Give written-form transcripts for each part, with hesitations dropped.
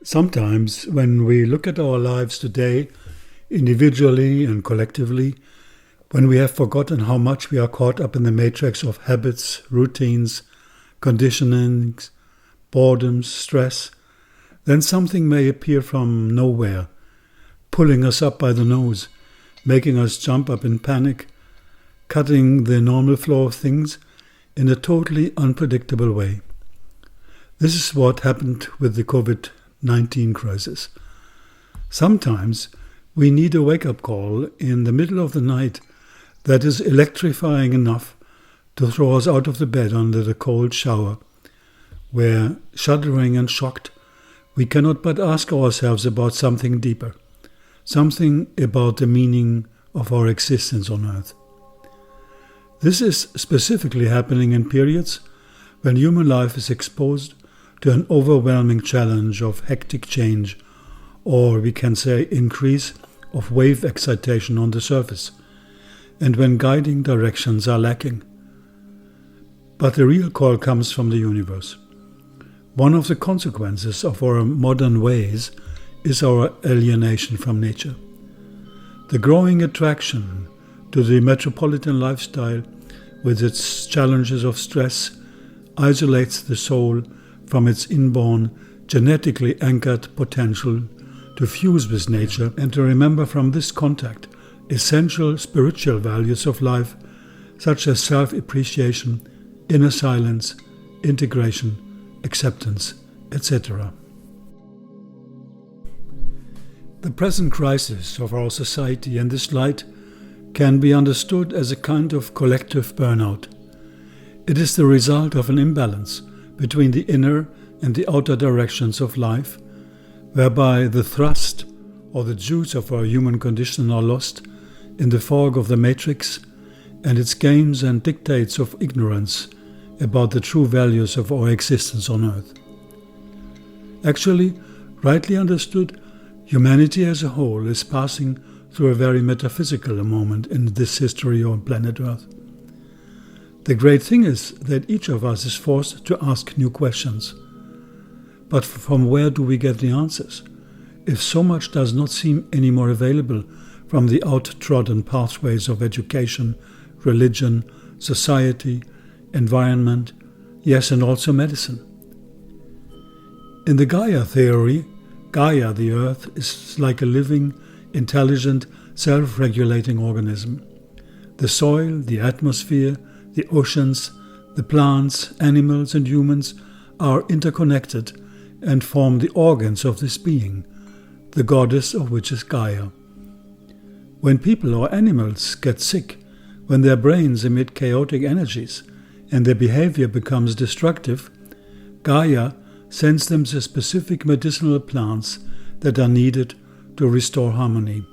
Sometimes, when we look at our lives today, individually and collectively, when we have forgotten how much we are caught up in the matrix of habits, routines, conditionings, boredom, stress, then something may appear from nowhere, pulling us up by the nose, making us jump up in panic, cutting the normal flow of things in a totally unpredictable way. This is what happened with the COVID-19 crisis. Sometimes we need a wake-up call in the middle of the night that is electrifying enough to throw us out of the bed under the cold shower, where, shuddering and shocked, we cannot but ask ourselves about something deeper, something about the meaning of our existence on earth. This is specifically happening in periods when human life is exposed to an overwhelming challenge of hectic change, or we can say increase of wave excitation on the surface, and when guiding directions are lacking. But the real call comes from the universe. One of the consequences of our modern ways is our alienation from nature. The growing attraction to the metropolitan lifestyle with its challenges of stress isolates the soul from its inborn, genetically anchored potential to fuse with nature and to remember from this contact essential spiritual values of life, such as self-appreciation, inner silence, integration, acceptance, etc. The present crisis of our society in this light can be understood as a kind of collective burnout. It is the result of an imbalance between the inner and the outer directions of life, whereby the thrust or the juice of our human condition are lost in the fog of the matrix and its games and dictates of ignorance about the true values of our existence on earth. Actually, rightly understood, humanity as a whole is passing through a very metaphysical moment in this history on planet Earth. The great thing is that each of us is forced to ask new questions. But from where do we get the answers, if so much does not seem any more available from the out-trodden pathways of education, religion, society, environment, yes, and also medicine? In the Gaia theory, Gaia, the earth, is like a living, intelligent, self-regulating organism. The soil, the atmosphere, the oceans, the plants, animals, and humans are interconnected and form the organs of this being, the goddess of which is Gaia. When people or animals get sick, when their brains emit chaotic energies and their behavior becomes destructive, Gaia sends them the specific medicinal plants that are needed to restore harmony.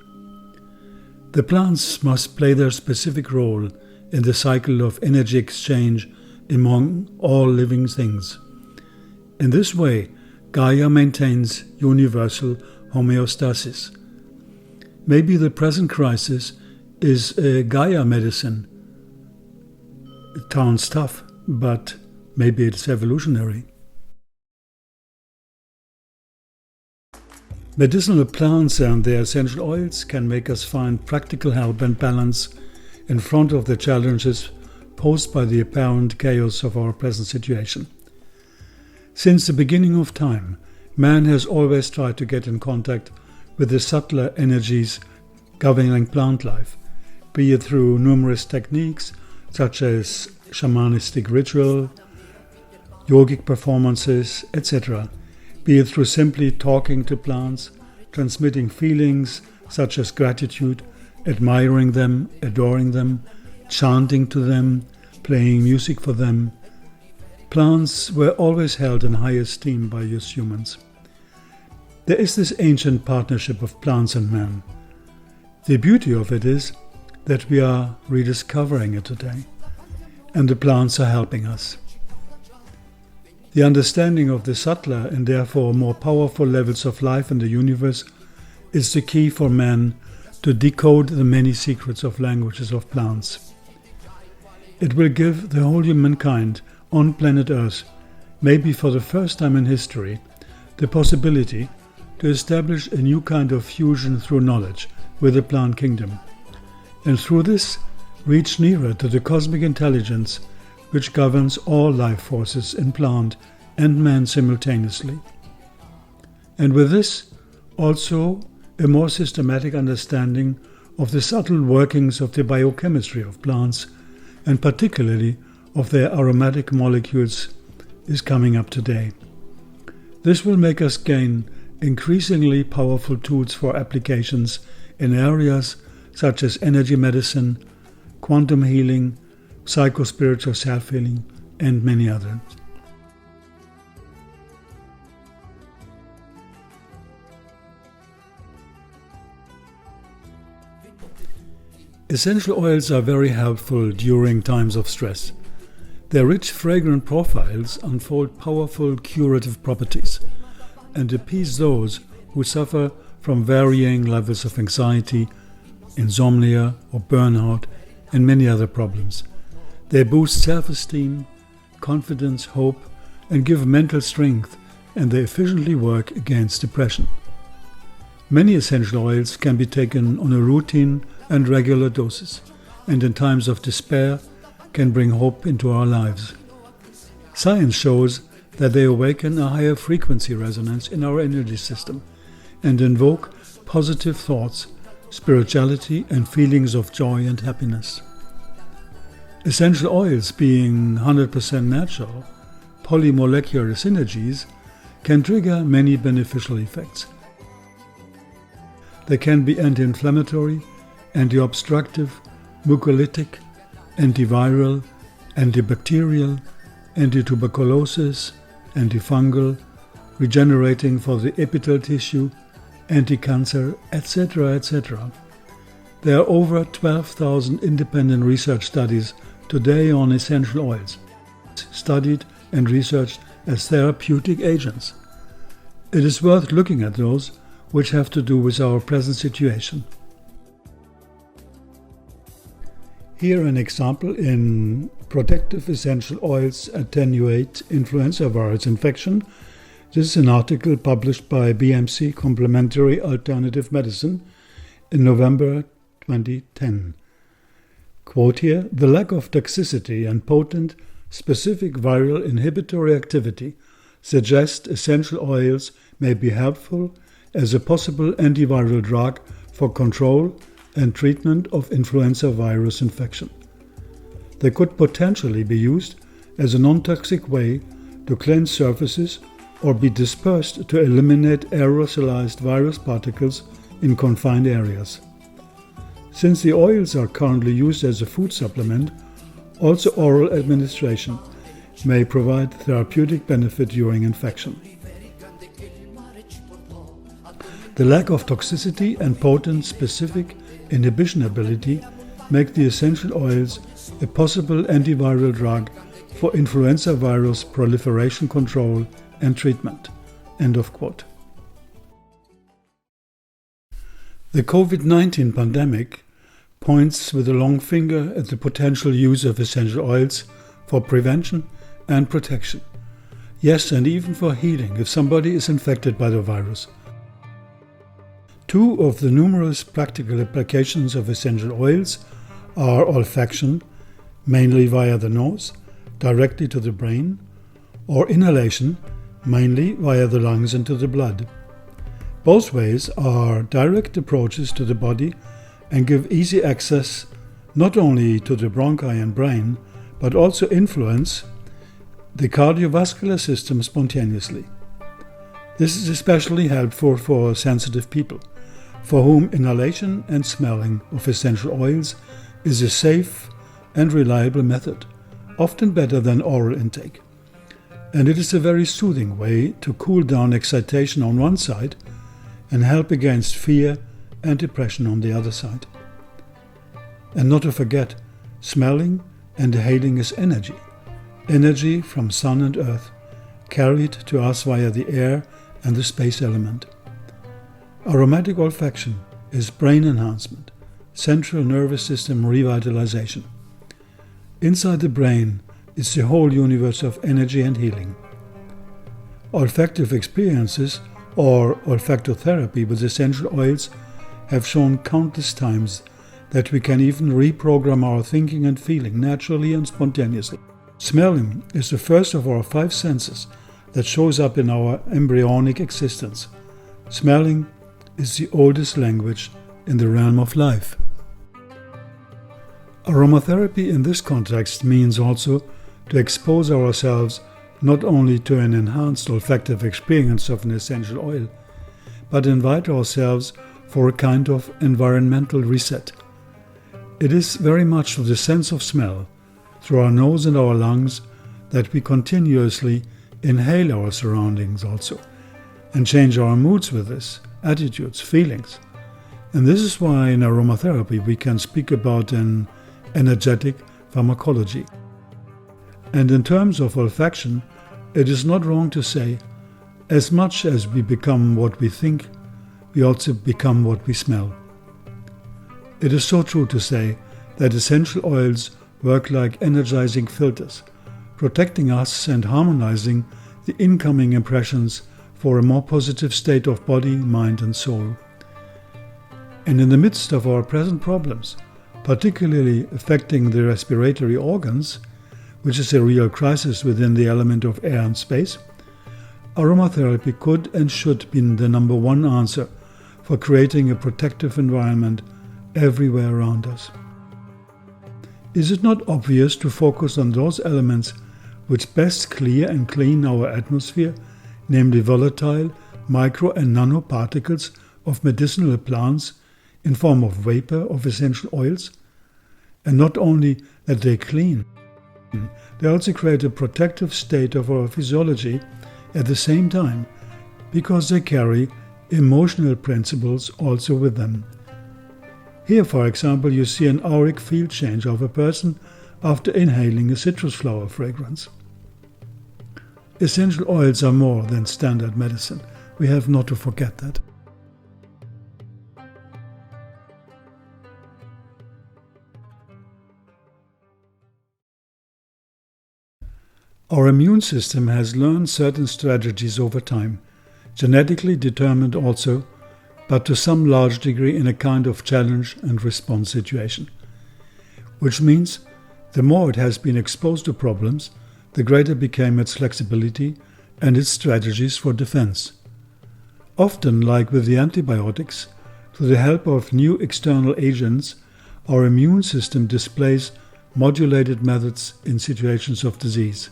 The plants must play their specific role in the cycle of energy exchange among all living things. In this way, Gaia maintains universal homeostasis. Maybe the present crisis is a Gaia medicine. It sounds tough, but maybe it's evolutionary. Medicinal plants and their essential oils can make us find practical help and balance in front of the challenges posed by the apparent chaos of our present situation. Since the beginning of time, man has always tried to get in contact with the subtler energies governing plant life, be it through numerous techniques such as shamanistic ritual, yogic performances, etc., be it through simply talking to plants, transmitting feelings such as gratitude, admiring them, adoring them, chanting to them, playing music for them. Plants were always held in high esteem by us humans. There is this ancient partnership of plants and man. The beauty of it is that we are rediscovering it today, and the plants are helping us. The understanding of the subtler and therefore more powerful levels of life in the universe is the key for man to decode the many secrets of languages of plants. It will give the whole humankind on planet Earth, maybe for the first time in history, the possibility to establish a new kind of fusion through knowledge with the plant kingdom, and through this reach nearer to the cosmic intelligence which governs all life forces in plant and man simultaneously. And with this, also a more systematic understanding of the subtle workings of the biochemistry of plants, and particularly of their aromatic molecules, is coming up today. This will make us gain increasingly powerful tools for applications in areas such as energy medicine, quantum healing, psychospiritual self-healing, and many others. Essential oils are very helpful during times of stress. Their rich, fragrant profiles unfold powerful curative properties and appease those who suffer from varying levels of anxiety, insomnia or burnout, and many other problems. They boost self-esteem, confidence, hope, and give mental strength, and they efficiently work against depression. Many essential oils can be taken on a routine and regular doses, and in times of despair can bring hope into our lives. Science shows that they awaken a higher frequency resonance in our energy system and invoke positive thoughts, spirituality, and feelings of joy and happiness. Essential oils, being 100% natural, polymolecular synergies, can trigger many beneficial effects. They can be anti-inflammatory, anti-obstructive, mucolytic, antiviral, antibacterial, anti-tuberculosis, antifungal, regenerating for the epithelial tissue, anti-cancer, etc., etc. There are over 12,000 independent research studies today on essential oils, studied and researched as therapeutic agents. It is worth looking at those which have to do with our present situation. Here an example in Protective Essential Oils Attenuate Influenza Virus Infection. This is an article published by BMC Complementary Alternative Medicine in November 2010. Quote here, "The lack of toxicity and potent specific viral inhibitory activity suggests essential oils may be helpful as a possible antiviral drug for control and treatment of influenza virus infection. They could potentially be used as a non-toxic way to cleanse surfaces or be dispersed to eliminate aerosolized virus particles in confined areas. Since the oils are currently used as a food supplement, also oral administration may provide therapeutic benefit during infection. The lack of toxicity and potent specific inhibition ability make the essential oils a possible antiviral drug for influenza virus proliferation control and treatment." End of quote. The COVID-19 pandemic points with a long finger at the potential use of essential oils for prevention and protection. Yes, and even for healing if somebody is infected by the virus. Two of the numerous practical applications of essential oils are olfaction, mainly via the nose, directly to the brain, or inhalation, mainly via the lungs into the blood. Both ways are direct approaches to the body and give easy access not only to the bronchi and brain, but also influence the cardiovascular system spontaneously. This is especially helpful for sensitive people, for whom inhalation and smelling of essential oils is a safe and reliable method, often better than oral intake. And it is a very soothing way to cool down excitation on one side and help against fear and depression on the other side. And not to forget, smelling and inhaling is energy. Energy from sun and earth, carried to us via the air and the space element. Aromatic olfaction is brain enhancement, central nervous system revitalization. Inside the brain is the whole universe of energy and healing. Olfactive experiences or olfactotherapy with essential oils have shown countless times that we can even reprogram our thinking and feeling naturally and spontaneously. Smelling is the first of our 5 senses that shows up in our embryonic existence. Smelling is the oldest language in the realm of life. Aromatherapy in this context means also to expose ourselves not only to an enhanced olfactive experience of an essential oil, but invite ourselves for a kind of environmental reset. It is very much through the sense of smell, through our nose and our lungs, that we continuously inhale our surroundings also, and change our moods with this, attitudes, feelings. And this is why in aromatherapy we can speak about an energetic pharmacology. And in terms of olfaction, it is not wrong to say, as much as we become what we think, we also become what we smell. It is so true to say that essential oils work like energizing filters, protecting us and harmonizing the incoming impressions for a more positive state of body, mind and soul. And in the midst of our present problems, particularly affecting the respiratory organs, which is a real crisis within the element of air and space, aromatherapy could and should be the number one answer for creating a protective environment everywhere around us. Is it not obvious to focus on those elements which best clear and clean our atmosphere, namely volatile, micro and nanoparticles of medicinal plants in form of vapor of essential oils? And not only that they clean, they also create a protective state of our physiology at the same time, because they carry emotional principles also with them. Here, for example, you see an auric field change of a person after inhaling a citrus flower fragrance. Essential oils are more than standard medicine. We have not to forget that. Our immune system has learned certain strategies over time, genetically determined also, but to some large degree in a kind of challenge and response situation. Which means the more it has been exposed to problems, the greater became its flexibility and its strategies for defense. Often, like with the antibiotics, through the help of new external agents, our immune system displays modulated methods in situations of disease.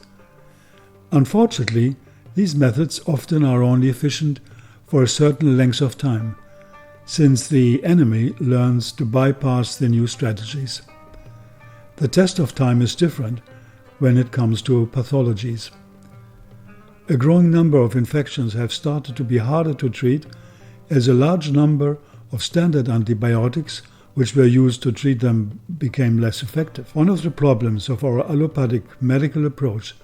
Unfortunately, these methods often are only efficient for a certain length of time, since the enemy learns to bypass the new strategies. The test of time is different when it comes to pathologies. A growing number of infections have started to be harder to treat, as a large number of standard antibiotics which were used to treat them became less effective. One of the problems of our allopathic medical approach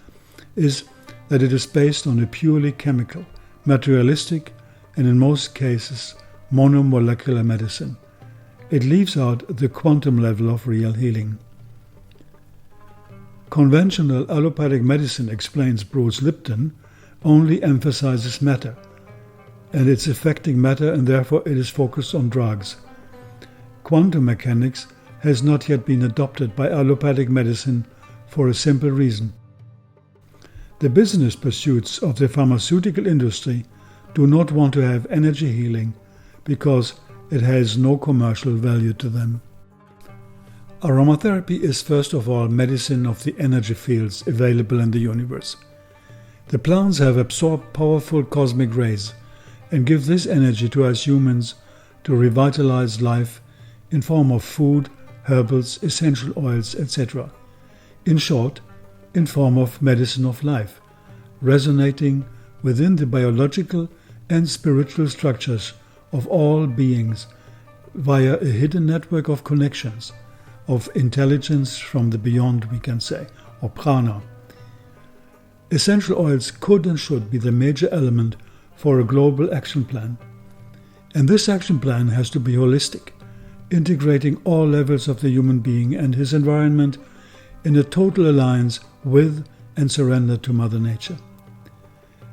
is that it is based on a purely chemical, materialistic, and in most cases, monomolecular medicine. It leaves out the quantum level of real healing. Conventional allopathic medicine, explains Bruce Lipton, only emphasizes matter, and it's affecting matter, and therefore it is focused on drugs. Quantum mechanics has not yet been adopted by allopathic medicine for a simple reason. The business pursuits of the pharmaceutical industry do not want to have energy healing because it has no commercial value to them. Aromatherapy is first of all medicine of the energy fields available in the universe. The plants have absorbed powerful cosmic rays and give this energy to us humans to revitalize life in form of food, herbals, essential oils, etc. In short, in form of medicine of life, resonating within the biological and spiritual structures of all beings via a hidden network of connections, of intelligence from the beyond, we can say, or prana. Essential oils could and should be the major element for a global action plan. And this action plan has to be holistic, integrating all levels of the human being and his environment in a total alliance with and surrender to Mother Nature.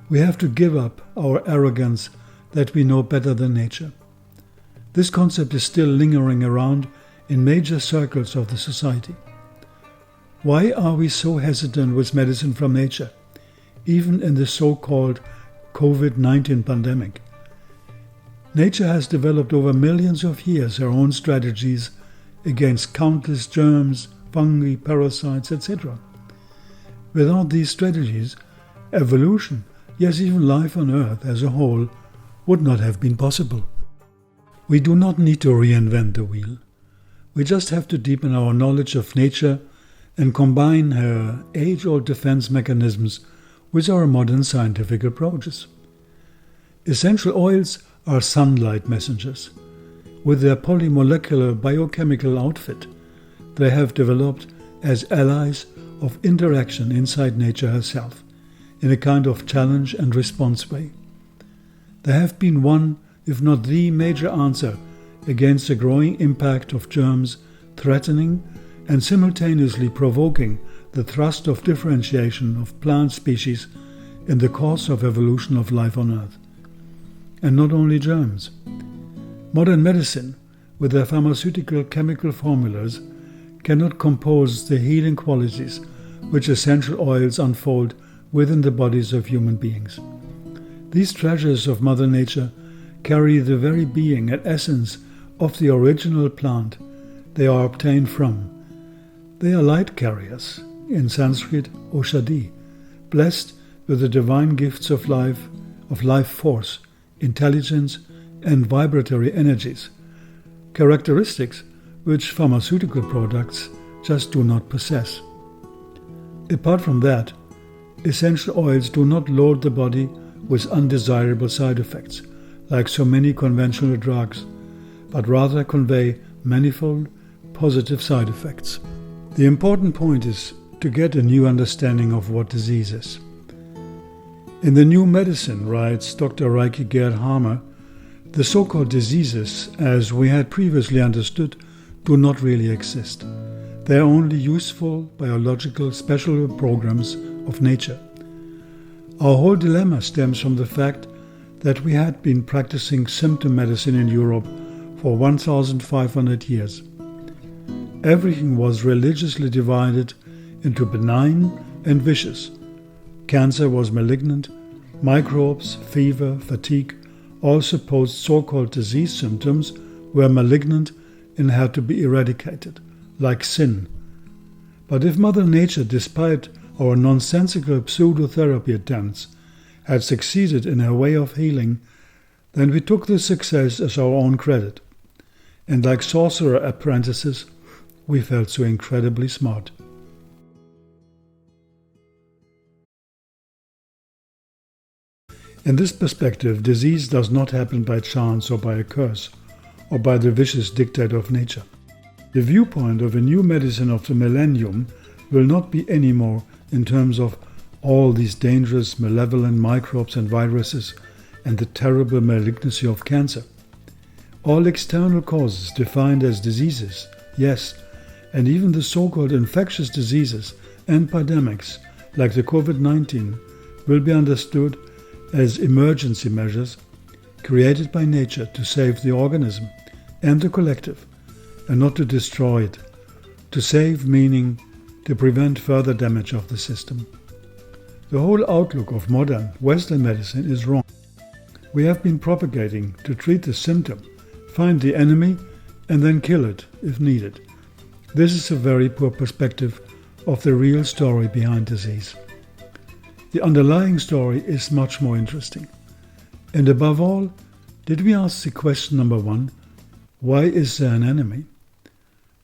We have to give up our arrogance that we know better than nature. This concept is still lingering around in major circles of the society. Why are we so hesitant with medicine from nature, even in the so-called COVID-19 pandemic? Nature has developed over millions of years her own strategies against countless germs, fungi, parasites, etc. Without these strategies, evolution, yes, even life on Earth as a whole, would not have been possible. We do not need to reinvent the wheel. We just have to deepen our knowledge of nature and combine her age-old defense mechanisms with our modern scientific approaches. Essential oils are sunlight messengers. With their polymolecular biochemical outfit, they have developed as allies of interaction inside nature herself, in a kind of challenge and response way. They have been one, if not the major answer against the growing impact of germs threatening and simultaneously provoking the thrust of differentiation of plant species in the course of evolution of life on Earth. And not only germs. Modern medicine, with their pharmaceutical chemical formulas, cannot compose the healing qualities which essential oils unfold within the bodies of human beings. These treasures of Mother Nature carry the very being and essence of the original plant they are obtained from. They are light carriers, in Sanskrit Oshadi, blessed with the divine gifts of life force, intelligence, and vibratory energies, characteristics which pharmaceutical products just do not possess. Apart from that, essential oils do not load the body with undesirable side effects, like so many conventional drugs, but rather convey manifold positive side effects. The important point is to get a new understanding of what disease is. In The New Medicine, writes Dr. Reike Gerd Hamer, the so-called diseases, as we had previously understood, do not really exist. They are only useful biological special programs of nature. Our whole dilemma stems from the fact that we had been practicing symptom medicine in Europe for 1,500 years. Everything was religiously divided into benign and vicious. Cancer was malignant, microbes, fever, fatigue, all supposed so-called disease symptoms were malignant and had to be eradicated, like sin. But if Mother Nature, despite our nonsensical pseudotherapy attempts, had succeeded in her way of healing, then we took this success as our own credit. And like sorcerer apprentices, we felt so incredibly smart. In this perspective, disease does not happen by chance or by a curse, or by the vicious dictate of nature. The viewpoint of a new medicine of the millennium will not be anymore in terms of all these dangerous malevolent microbes and viruses and the terrible malignancy of cancer. All external causes defined as diseases, yes, and even the so-called infectious diseases and pandemics like the COVID-19 will be understood as emergency measures created by nature to save the organism and the collective, and not to destroy it. To save meaning to prevent further damage of the system. The whole outlook of modern Western medicine is wrong. We have been propagating to treat the symptom, find the enemy, and then kill it if needed. This is a very poor perspective of the real story behind disease. The underlying story is much more interesting. And above all, did we ask the question number one, why is there an enemy?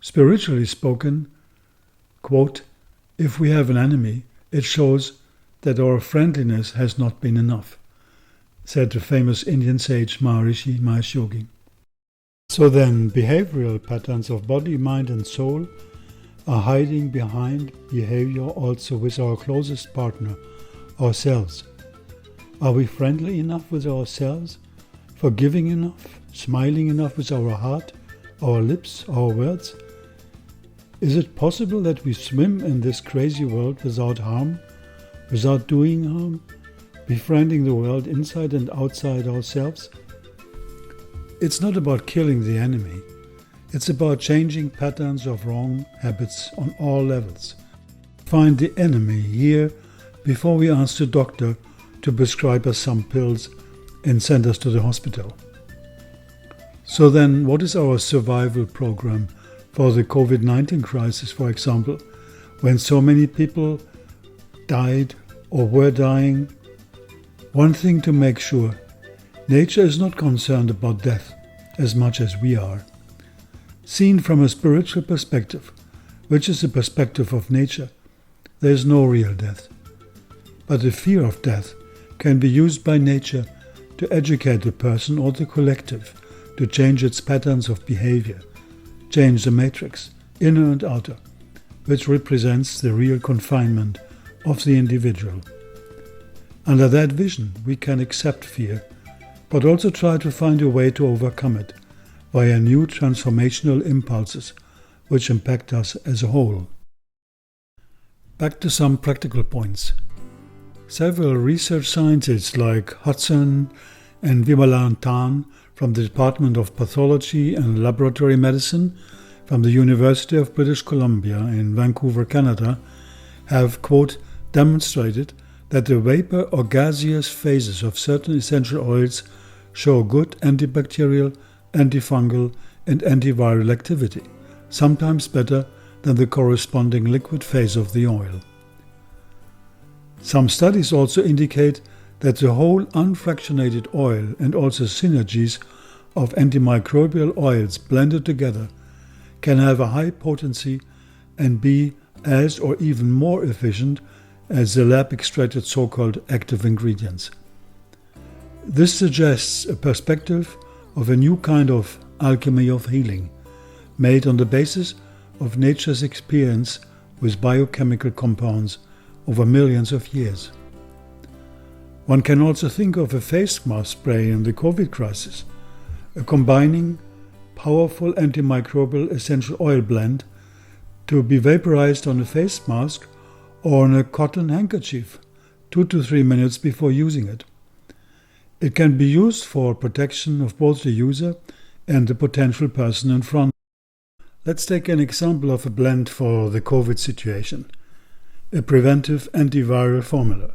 Spiritually spoken, quote, if we have an enemy, it shows that our friendliness has not been enough, said the famous Indian sage Maharishi Mahesh Yogi. So then, behavioral patterns of body, mind and soul are hiding behind behavior also with our closest partner, ourselves. Are we friendly enough with ourselves? Forgiving enough? Smiling enough with our heart, our lips, our words? Is it possible that we swim in this crazy world without harm, without doing harm, befriending the world inside and outside ourselves? It's not about killing the enemy. It's about changing patterns of wrong habits on all levels. Find the enemy here before we ask the doctor to prescribe us some pills and send us to the hospital. So then, what is our survival program for the COVID-19 crisis, for example, when so many people died or were dying? One thing to make sure, nature is not concerned about death as much as we are. Seen from a spiritual perspective, which is the perspective of nature, there is no real death. But the fear of death can be used by nature to educate the person or the collective to change its patterns of behavior, change the matrix, inner and outer, which represents the real confinement of the individual. Under that vision, we can accept fear, but also try to find a way to overcome it via new transformational impulses which impact us as a whole. Back to some practical points. Several research scientists like Hudson and Vimalan Tan from the Department of Pathology and Laboratory Medicine from the University of British Columbia in Vancouver, Canada, have, quote, demonstrated that the vapor or gaseous phases of certain essential oils show good antibacterial, antifungal, and antiviral activity, sometimes better than the corresponding liquid phase of the oil. Some studies also indicate that the whole unfractionated oil and also synergies of antimicrobial oils blended together can have a high potency and be as or even more efficient as the lab-extracted so-called active ingredients. This suggests a perspective of a new kind of alchemy of healing, made on the basis of nature's experience with biochemical compounds over millions of years. One can also think of a face mask spray in the COVID crisis, a combining powerful antimicrobial essential oil blend to be vaporized on a face mask or on a cotton handkerchief 2 to 3 minutes before using it. It can be used for protection of both the user and the potential person in front. Let's take an example of a blend for the COVID situation, a preventive antiviral formula.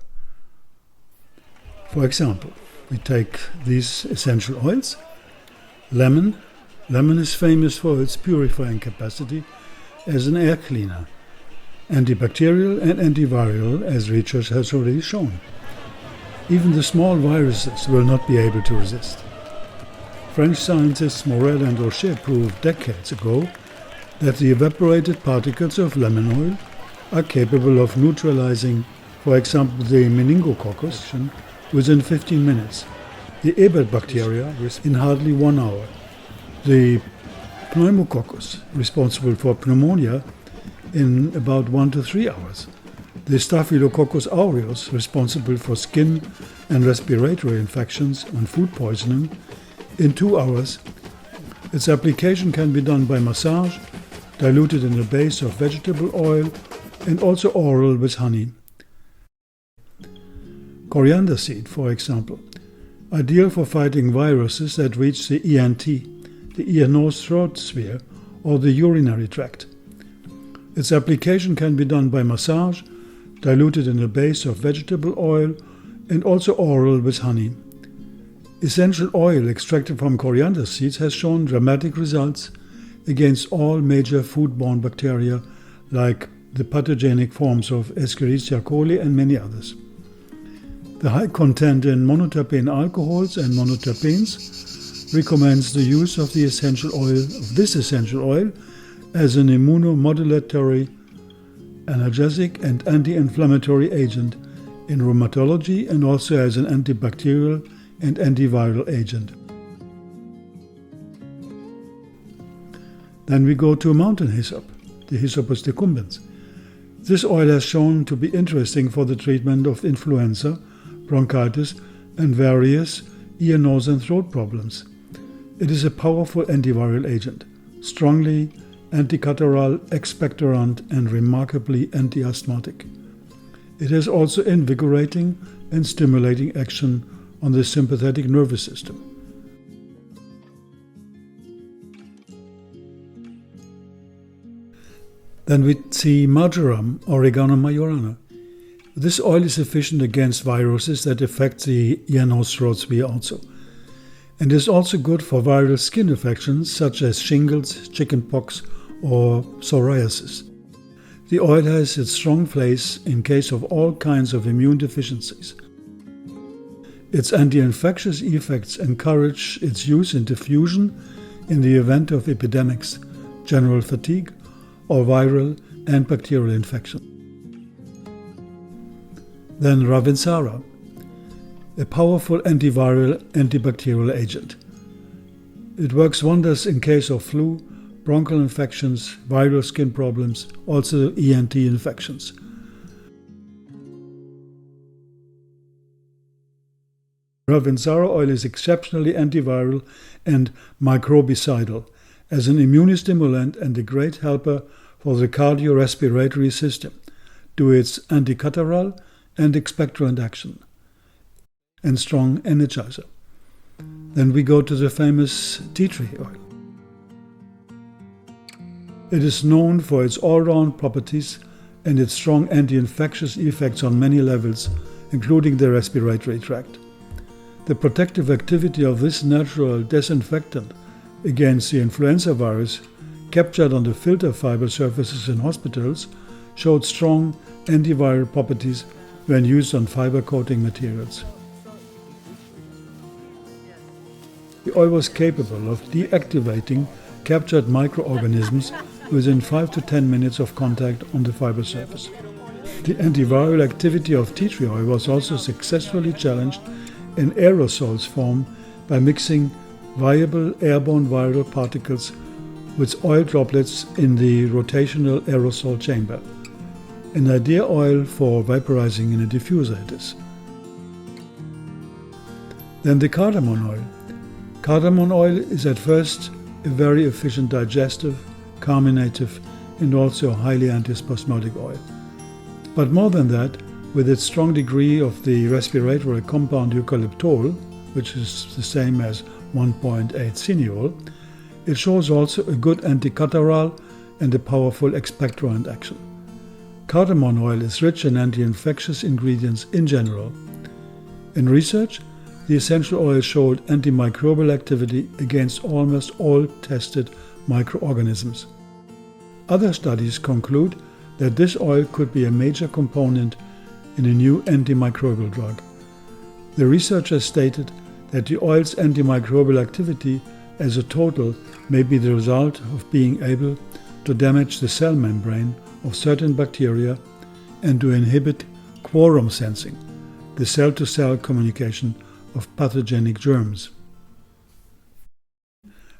For example, we take these essential oils. Lemon. Lemon is famous for its purifying capacity as an air cleaner, antibacterial and antiviral, as research has already shown. Even the small viruses will not be able to resist. French scientists Morel and Rocher proved decades ago that the evaporated particles of lemon oil are capable of neutralizing, for example, the meningococcus within 15 minutes, the emit bacteria in hardly 1 hour, the pneumococcus responsible for pneumonia in about 1 to 3 hours, the Staphylococcus aureus responsible for skin and respiratory infections and food poisoning in 2 hours. Its application can be done by massage, diluted in a base of vegetable oil, and also oral with honey. Coriander seed, for example, ideal for fighting viruses that reach the ENT, the ear, nose, throat sphere, or the urinary tract. Its application can be done by massage, diluted in a base of vegetable oil, and also oral with honey. Essential oil extracted from coriander seeds has shown dramatic results against all major foodborne bacteria like the pathogenic forms of Escherichia coli and many others. The high content in monoterpene alcohols and monoterpenes recommends the use of this essential oil as an immunomodulatory, analgesic and anti-inflammatory agent in rheumatology and also as an antibacterial and antiviral agent. Then we go to mountain hyssop, the Hyssopus decumbens. This oil has shown to be interesting for the treatment of influenza, bronchitis, and various ear, nose, and throat problems. It is a powerful antiviral agent, strongly anticatarrhal, expectorant, and remarkably anti-asthmatic. It has also invigorating and stimulating action on the sympathetic nervous system. Then we see marjoram, Oregano majorana. This oil is efficient against viruses that affect the ear, nose, throat sphere also, and is also good for viral skin infections such as shingles, chickenpox, or psoriasis. The oil has its strong place in case of all kinds of immune deficiencies. Its anti-infectious effects encourage its use in diffusion in the event of epidemics, general fatigue, or viral and bacterial infection. Then Ravinsara, a powerful antiviral antibacterial agent. It works wonders in case of flu, bronchial infections, viral skin problems, also ENT infections. Ravinsara oil is exceptionally antiviral and microbicidal, as an immunostimulant and a great helper for the cardiorespiratory system, due to its anticatarrhal and expectorant action, and strong energizer. Then we go to the famous tea tree oil. It is known for its all-round properties and its strong anti-infectious effects on many levels, including the respiratory tract. The protective activity of this natural disinfectant against the influenza virus, captured on the filter fiber surfaces in hospitals, showed strong antiviral properties when used on fiber coating materials. The oil was capable of deactivating captured microorganisms within 5 to 10 minutes of contact on the fiber surface. The antiviral activity of tea tree oil was also successfully challenged in aerosols form by mixing viable airborne viral particles with oil droplets in the rotational aerosol chamber. An ideal oil for vaporizing in a diffuser it is. Then the cardamom oil. Cardamom oil is at first a very efficient digestive, carminative, and also highly antispasmodic oil. But more than that, with its strong degree of the respiratory compound eucalyptol, which is the same as 1.8 cineol, it shows also a good anticatarrhal and a powerful expectorant action. Cardamom oil is rich in anti-infectious ingredients in general. In research, the essential oil showed antimicrobial activity against almost all tested microorganisms. Other studies conclude that this oil could be a major component in a new antimicrobial drug. The researchers stated that the oil's antimicrobial activity as a total may be the result of being able to damage the cell membrane of certain bacteria and to inhibit quorum sensing, the cell-to-cell communication of pathogenic germs.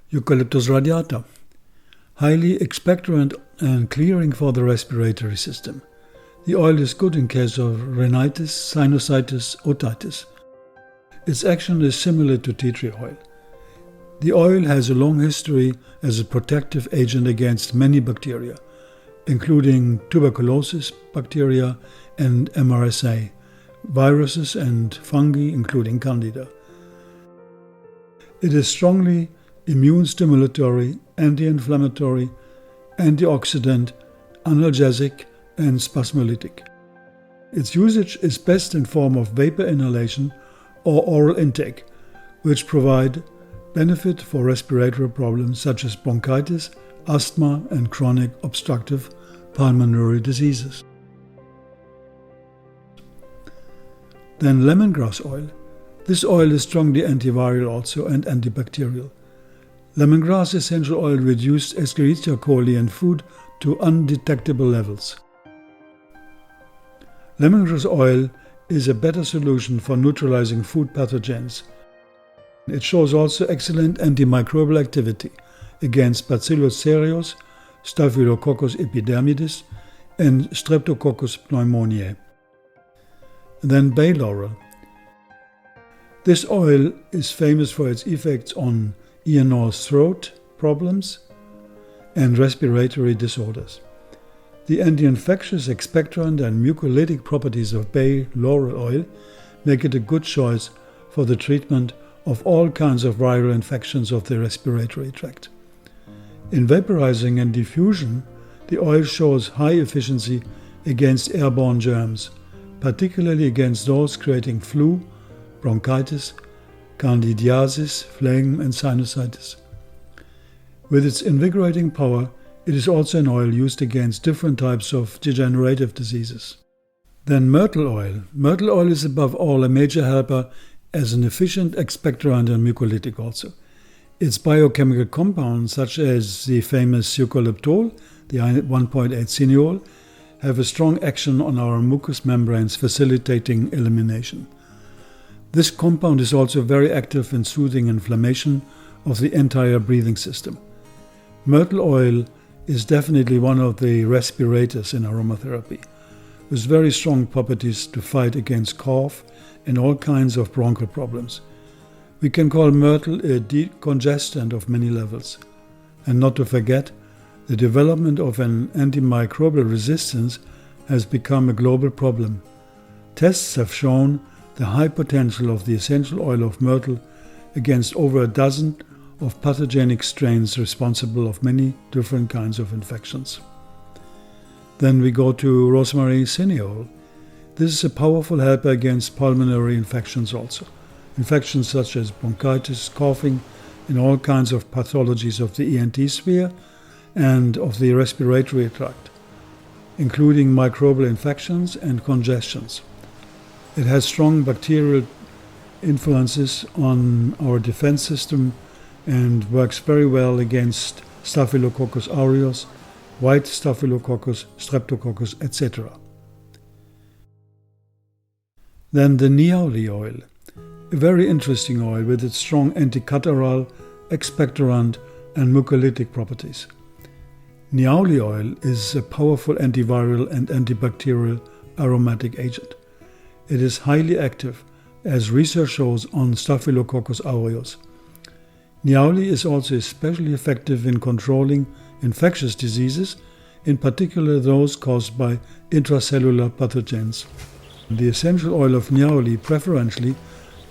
Eucalyptus radiata, highly expectorant and clearing for the respiratory system. The oil is good in case of rhinitis, sinusitis, otitis. Its action is similar to tea tree oil. The oil has a long history as a protective agent against many bacteria, including tuberculosis bacteria and MRSA, viruses and fungi including Candida. It is strongly immune stimulatory, anti-inflammatory, antioxidant, analgesic, and spasmolytic. Its usage is best in form of vapor inhalation or oral intake, which provide benefit for respiratory problems such as bronchitis, asthma, and chronic obstructive pulmonary diseases. Then lemongrass oil. This oil is strongly antiviral also and antibacterial. Lemongrass essential oil reduced Escherichia coli in food to undetectable levels. Lemongrass oil is a better solution for neutralizing food pathogens. It shows also excellent antimicrobial activity against Bacillus cereus, Staphylococcus epidermidis, and Streptococcus pneumoniae. Then bay laurel. This oil is famous for its effects on ear, nose, throat problems and respiratory disorders. The anti-infectious, expectorant and mucolytic properties of bay laurel oil make it a good choice for the treatment of all kinds of viral infections of the respiratory tract. In vaporizing and diffusion, the oil shows high efficiency against airborne germs, particularly against those creating flu, bronchitis, candidiasis, phlegm and sinusitis. With its invigorating power, it is also an oil used against different types of degenerative diseases. Then myrtle oil. Myrtle oil is above all a major helper as an efficient expectorant and mucolytic also. Its biochemical compounds, such as the famous eucalyptol, the 1,8-cineol, have a strong action on our mucous membranes, facilitating elimination. This compound is also very active in soothing inflammation of the entire breathing system. Myrtle oil is definitely one of the respirators in aromatherapy, with very strong properties to fight against cough and all kinds of bronchial problems. We can call myrtle a decongestant of many levels. And not to forget, the development of an antimicrobial resistance has become a global problem. Tests have shown the high potential of the essential oil of myrtle against over a dozen of pathogenic strains responsible of many different kinds of infections. Then we go to rosemary cineol. This is a powerful helper against pulmonary infections also. Infections such as bronchitis, coughing, and all kinds of pathologies of the ENT sphere and of the respiratory tract, including microbial infections and congestions. It has strong bacterial influences on our defense system and works very well against Staphylococcus aureus, white Staphylococcus, Streptococcus, etc. Then the Niaouli oil, a very interesting oil with its strong anticatarrhal, expectorant and mucolytic properties. Niaouli oil is a powerful antiviral and antibacterial aromatic agent. It is highly active, as research shows, on Staphylococcus aureus. Niaouli is also especially effective in controlling infectious diseases, in particular those caused by intracellular pathogens. The essential oil of Niaouli preferentially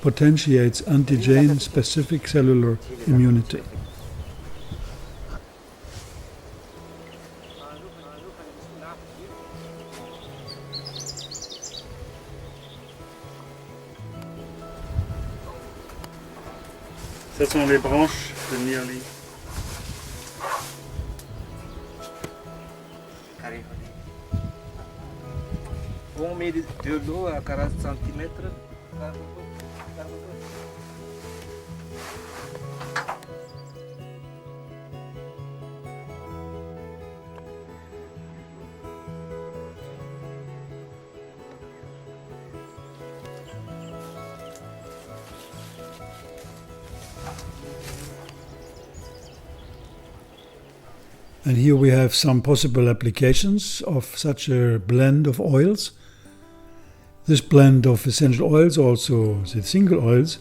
potentiates antigen-specific cellular immunity. Ce sont les branches de Niaouli. On met de l'eau à 40 cm. And here we have some possible applications of such a blend of oils. This blend of essential oils, also the single oils,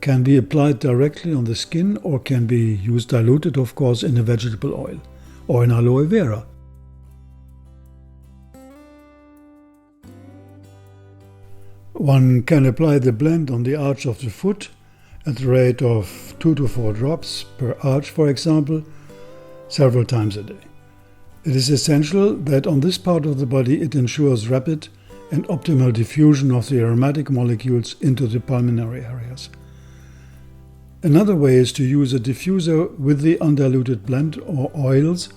can be applied directly on the skin or can be used diluted, of course, in a vegetable oil or in aloe vera. One can apply the blend on the arch of the foot at the rate of 2 to 4 drops per arch, for example, several times a day. It is essential that on this part of the body it ensures rapid and optimal diffusion of the aromatic molecules into the pulmonary areas. Another way is to use a diffuser with the undiluted blend or oils,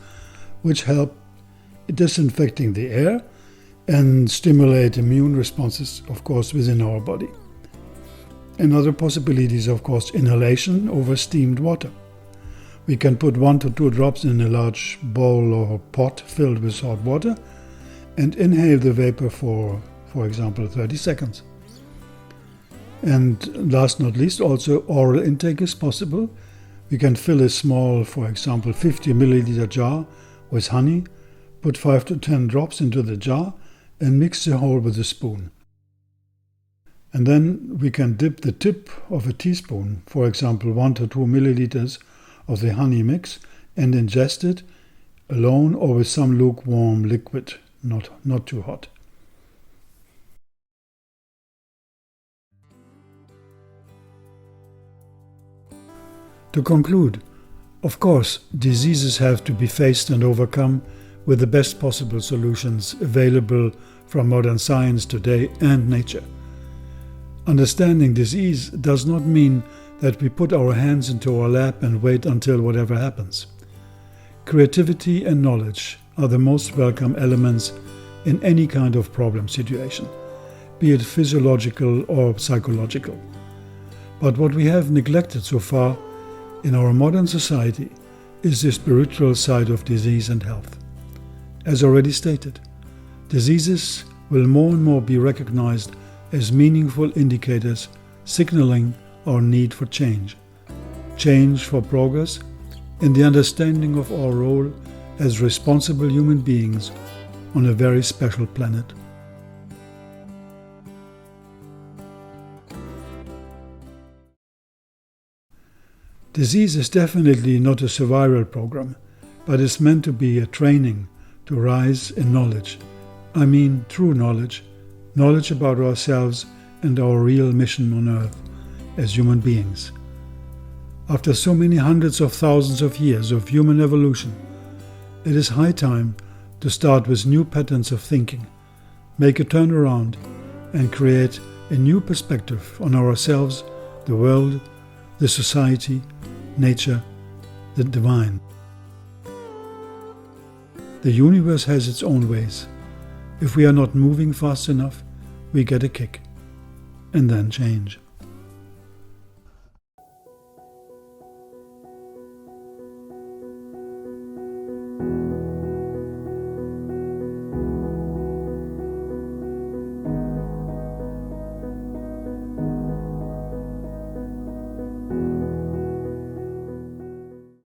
which help disinfecting the air and stimulate immune responses, of course, within our body. Another possibility is, of course, inhalation over steamed water. We can put 1 to 2 drops in a large bowl or pot filled with hot water and inhale the vapor for example, 30 seconds. And last not least, also oral intake is possible. We can fill a small, for example, 50 milliliter jar with honey, put 5 to 10 drops into the jar and mix the whole with a spoon. And then we can dip the tip of a teaspoon, for example 1 to 2 milliliters of the honey mix, and ingest it alone or with some lukewarm liquid, not too hot. To conclude, of course, diseases have to be faced and overcome with the best possible solutions available from modern science today and nature. Understanding disease does not mean that we put our hands into our lap and wait until whatever happens. Creativity and knowledge are the most welcome elements in any kind of problem situation, be it physiological or psychological. But what we have neglected so far in our modern society is the spiritual side of disease and health. As already stated, diseases will more and more be recognized as meaningful indicators signaling our need for change for progress in the understanding of our role as responsible human beings on a very special planet. Disease is definitely not a survival program, but is meant to be a training to rise in knowledge. I mean true knowledge about ourselves and our real mission on Earth as human beings. After so many hundreds of thousands of years of human evolution, it is high time to start with new patterns of thinking, make a turnaround, and create a new perspective on ourselves, the world, the society, nature, the divine. The universe has its own ways. If we are not moving fast enough, we get a kick, and then change.